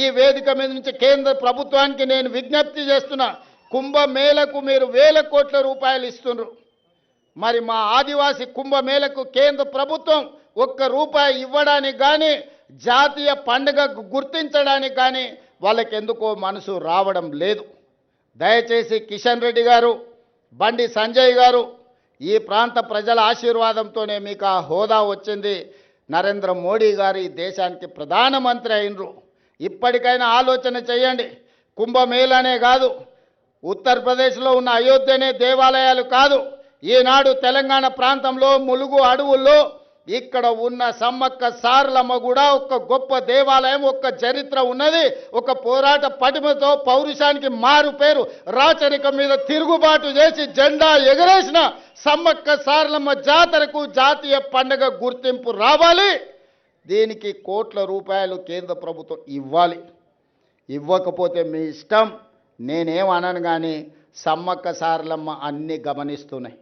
ఈ వేదిక మీద నుంచి కేంద్ర ప్రభుత్వానికి నేను విజ్ఞప్తి చేస్తున్నా, కుంభమేళకు మీరు వేల కోట్ల రూపాయలు ఇస్తున్నారు. మరి మా ఆదివాసీ కుంభమేళకు కేంద్ర ప్రభుత్వం ఒక్క రూపాయి ఇవ్వడానికి కానీ జాతీయ పండుగకు గుర్తించడానికి కానీ వాళ్ళకి ఎందుకో మనసు రావడం లేదు. దయచేసి కిషన్ రెడ్డి గారు, బండి సంజయ్ గారు, ఈ ప్రాంత ప్రజల ఆశీర్వాదంతోనే మీకు ఆ హోదా వచ్చింది. నరేంద్ర మోడీ గారు ఈ దేశానికి ప్రధానమంత్రి అయినరు. ఇప్పటికైనా ఆలోచన చేయండి. కుంభమేళనే కాదు, ఉత్తరప్రదేశ్లో ఉన్న అయోధ్యనే దేవాలయాలు కాదు, ఈనాడు తెలంగాణ ప్రాంతంలో ములుగు అడవుల్లో ఇక్కడ ఉన్న సమ్మక్క సారలమ్మ కూడా ఒక గొప్ప దేవాలయం, ఒక చరిత్ర ఉన్నది. ఒక పోరాట పటిమతో పౌరుషానికి మారు పేరు, రాచరికం మీద తిరుగుబాటు చేసి జెండా ఎగరేసిన సమ్మక్క సారలమ్మ జాతరకు జాతీయ పండుగ గుర్తింపు రావాలి. దీనికి కోట్ల రూపాయలు కేంద్ర ప్రభుత్వం ఇవ్వాలి. ఇవ్వకపోతే మీ ఇష్టం, నేనేమనను. కానీ సమ్మక్క సారలమ్మ అన్నీ గమనిస్తున్నాయి.